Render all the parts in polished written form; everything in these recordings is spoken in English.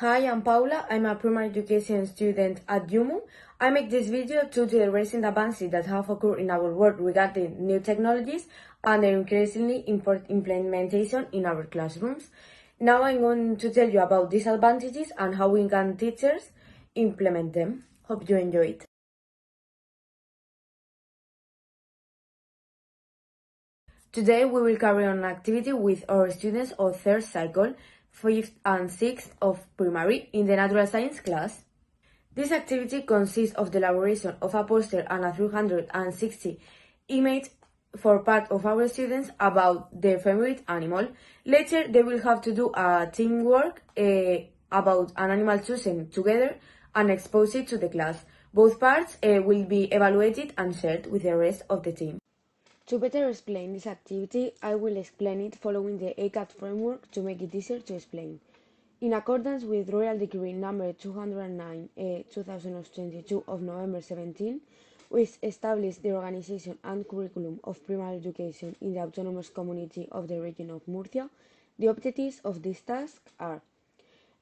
Hi, I'm Paula. I'm a primary education student at UMU. I make this video due to the recent advances that have occurred in our world regarding new technologies and their increasingly important implementation in our classrooms. Now I'm going to tell you about these advantages and how we can teachers implement them. Hope you enjoy it. Today we will carry on an activity with our students of third cycle, 5th and 6th of primary in the natural science class. This activity consists of the elaboration of a poster and a 360 image for part of our students about their favorite animal. Later they will have to do a teamwork about an animal chosen together and expose it to the class. Both parts will be evaluated and shared with the rest of the team. To better explain this activity, I will explain it following the ACAD framework to make it easier to explain. In accordance with Royal Decree No. 209/2022 of November 17, which established the organization and curriculum of primary education in the autonomous community of the region of Murcia, the objectives of this task are: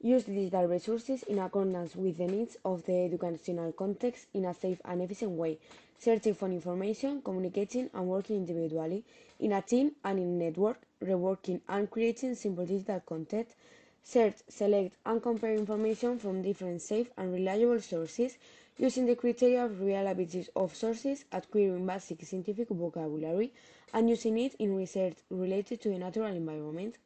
use digital resources in accordance with the needs of the educational context in a safe and efficient way, searching for information, communicating and working individually, in a team and in a network, reworking and creating simple digital content, search, select and compare information from different safe and reliable sources, using the criteria of reliability of sources, acquiring basic scientific vocabulary, and using it in research related to the natural environment.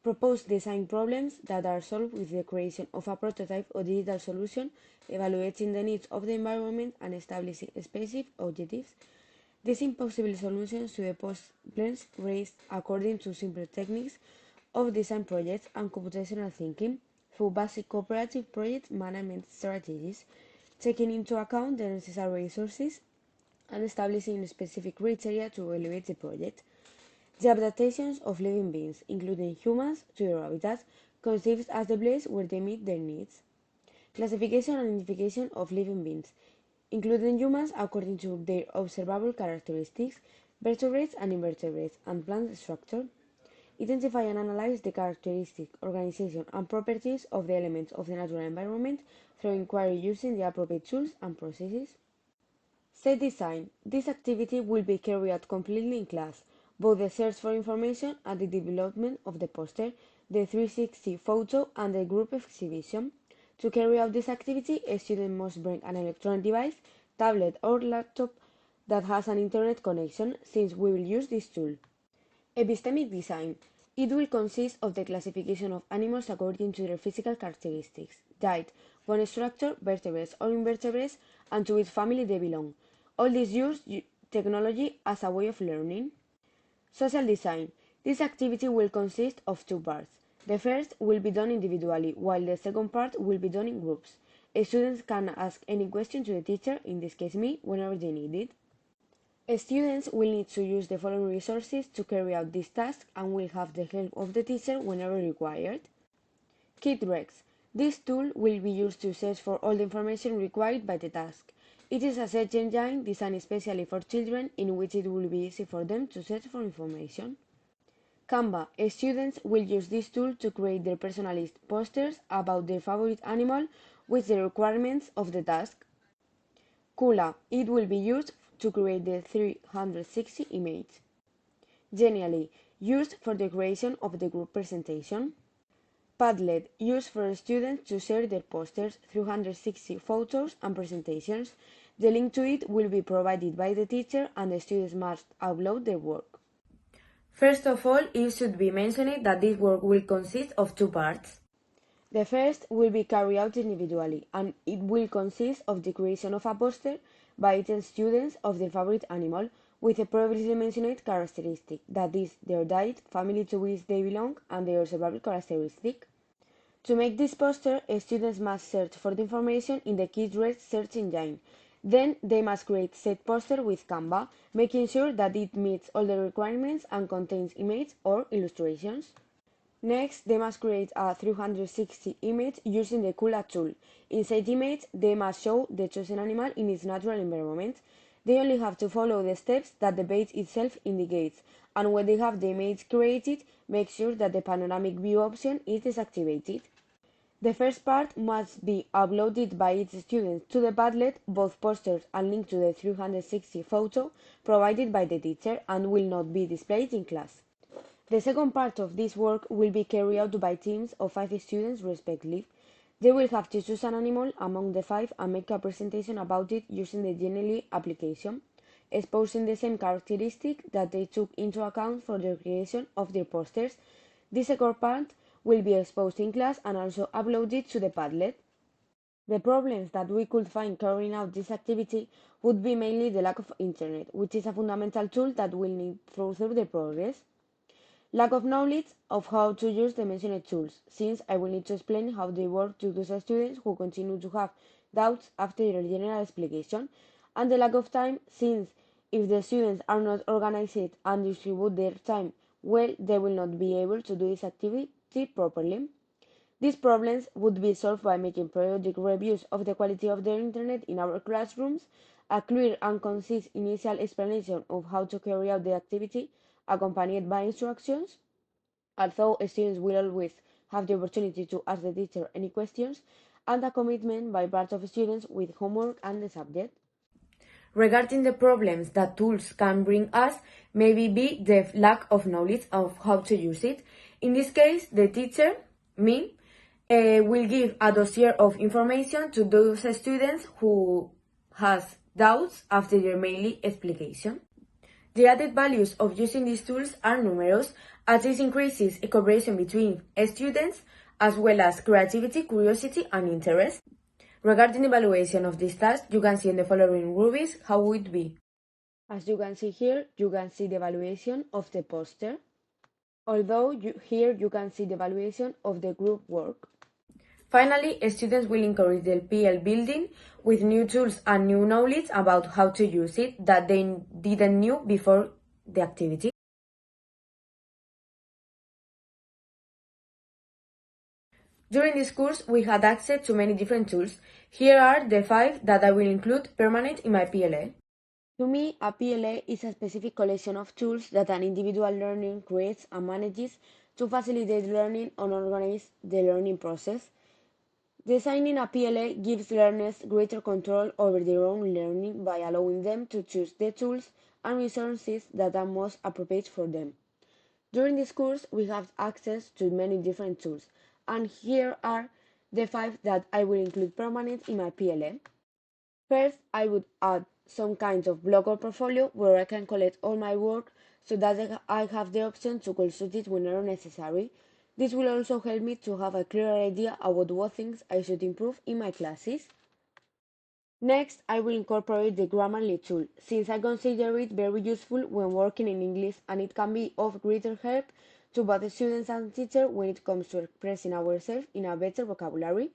Propose design problems that are solved with the creation of a prototype or digital solution, evaluating the needs of the environment and establishing specific objectives. Design possible solutions to the problems raised according to simple techniques of design projects and computational thinking through basic cooperative project management strategies, taking into account the necessary resources and establishing specific criteria to evaluate the project. The adaptations of living beings, including humans, to their habitat, conceived as the place where they meet their needs. Classification and identification of living beings, including humans according to their observable characteristics, vertebrates and invertebrates, and plant structure. Identify and analyze the characteristics, organization, and properties of the elements of the natural environment through inquiry using the appropriate tools and processes. Set design. This activity will be carried out completely in class, both the search for information and the development of the poster, the 360 photo, and the group exhibition. To carry out this activity, a student must bring an electronic device, tablet or laptop that has an internet connection, since we will use this tool. Epistemic design. It will consist of the classification of animals according to their physical characteristics, diet, bone structure, vertebrates or invertebrates, and to which family they belong. All this use technology as a way of learning. Social design. This activity will consist of two parts. The first will be done individually, while the second part will be done in groups. Students can ask any question to the teacher, in this case me, whenever they need it. Students will need to use the following resources to carry out this task and will have the help of the teacher whenever required. KidRex. This tool will be used to search for all the information required by the task. It is a search engine designed especially for children, in which it will be easy for them to search for information. Canva. Students will use this tool to create their personalized posters about their favorite animal with the requirements of the task. Kula. It will be used to create the 360 image. Genially. Used for the creation of the group presentation. Padlet, used for students to share their posters, 360 photos and presentations. The link to it will be provided by the teacher and the students must upload their work. First of all, it should be mentioned that this work will consist of two parts. The first will be carried out individually, and it will consist of the creation of a poster by each student of their favorite animal with a previously mentioned characteristic, that is, their diet, family to which they belong, and their observable characteristic. To make this poster, students must search for the information in the KidRex search engine. Then they must create said poster with Canva, making sure that it meets all the requirements and contains images or illustrations. Next, they must create a 360 image using the Kula tool. In said image, they must show the chosen animal in its natural environment. They only have to follow the steps that the page itself indicates, and when they have the image created, make sure that the panoramic view option is deactivated. The first part must be uploaded by each student to the Padlet, both posters and link to the 360 photo provided by the teacher, and will not be displayed in class. The second part of this work will be carried out by teams of 5 students respectively. They will have to choose an animal among the 5 and make a presentation about it using the Genially application, exposing the same characteristics that they took into account for the creation of their posters. This second part will be exposed in class and also uploaded to the Padlet. The problems that we could find carrying out this activity would be mainly the lack of internet, which is a fundamental tool that will need further the progress. Lack of knowledge of how to use the mentioned tools, since I will need to explain how they work to those students who continue to have doubts after your general explanation, and the lack of time, since if the students are not organized and distribute their time well, they will not be able to do this activity properly. These problems would be solved by making periodic reviews of the quality of the internet in our classrooms, a clear and concise initial explanation of how to carry out the activity, accompanied by instructions, although students will always have the opportunity to ask the teacher any questions, and a commitment by part of students with homework and the subject. Regarding the problems that tools can bring us, maybe be the lack of knowledge of how to use it. In this case, the teacher, me, will give a dossier of information to those students who has doubts after their mainly explication. The added values of using these tools are numerous, as this increases cooperation between students, as well as creativity, curiosity, and interest. Regarding evaluation of this task, you can see in the following rubrics how it would be. As you can see here, you can see the evaluation of the poster, although here you can see the evaluation of the group work. Finally, students will encourage the PL building with new tools and new knowledge about how to use it that they didn't know before the activity. During this course, we had access to many different tools. Here are the 5 that I will include permanent in my PLA. To me, a PLA is a specific collection of tools that an individual learner creates and manages to facilitate learning and organize the learning process. Designing a PLA gives learners greater control over their own learning by allowing them to choose the tools and resources that are most appropriate for them. During this course, we have access to many different tools, and here are the 5 that I will include permanent in my PLA. First, I would add some kind of blog or portfolio where I can collect all my work so that I have the option to consult it whenever necessary. This will also help me to have a clearer idea about what things I should improve in my classes. Next, I will incorporate the Grammarly tool, since I consider it very useful when working in English and it can be of greater help to both students and teachers when it comes to expressing ourselves in a better vocabulary.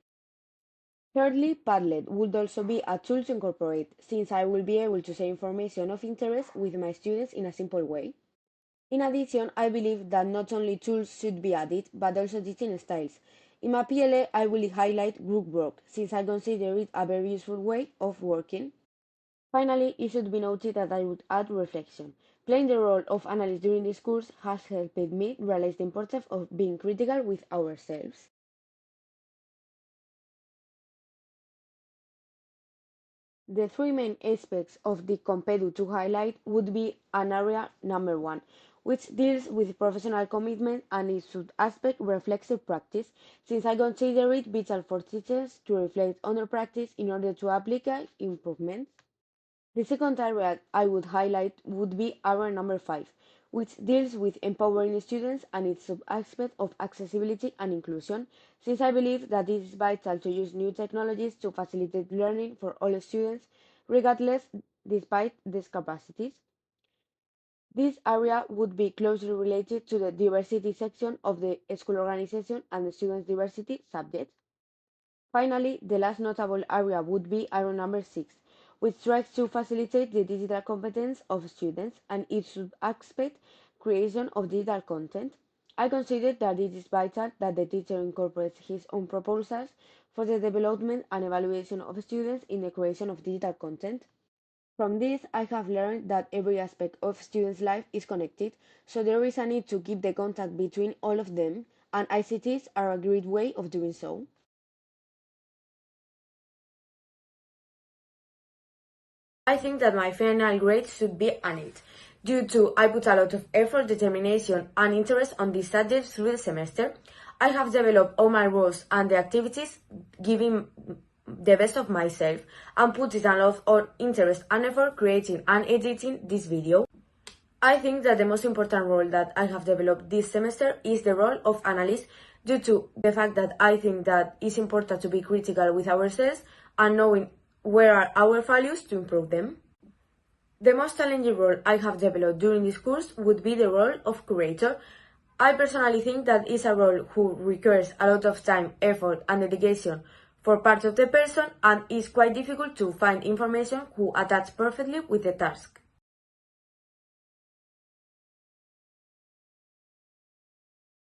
Thirdly, Padlet would also be a tool to incorporate, since I will be able to share information of interest with my students in a simple way. In addition, I believe that not only tools should be added, but also teaching styles. In my PLA, I will highlight group work, since I consider it a very useful way of working. Finally, it should be noted that I would add reflection. Playing the role of analyst during this course has helped me realize the importance of being critical with ourselves. The 3 main aspects of the Compedu to highlight would be an area number 1, which deals with professional commitment and its sub-aspect reflexive practice, since I consider it vital for teachers to reflect on their practice in order to apply improvements. The second area I would highlight would be area number 5, which deals with empowering students and its sub-aspect of accessibility and inclusion, since I believe that it is vital to use new technologies to facilitate learning for all students, regardless despite discapacities. This area would be closely related to the diversity section of the school organization and the students' diversity subject. Finally, the last notable area would be area number 6, which tries to facilitate the digital competence of students and its sub-aspect creation of digital content. I consider that it is vital that the teacher incorporates his own proposals for the development and evaluation of students in the creation of digital content. From this, I have learned that every aspect of students' life is connected, so there is a need to keep the contact between all of them, and ICTs are a great way of doing so. I think that my final grade should be an 8, due to I put a lot of effort, determination, and interest on this subject through the semester. I have developed all my roles and the activities, giving the best of myself, and putting a lot of interest and effort creating and editing this video. I think that the most important role that I have developed this semester is the role of analyst, due to the fact that I think that it's important to be critical with ourselves and knowing where are our values to improve them. The most challenging role I have developed during this course would be the role of curator. I personally think that it's a role who requires a lot of time, effort, and dedication for part of the person, and it's quite difficult to find information who attach perfectly with the task.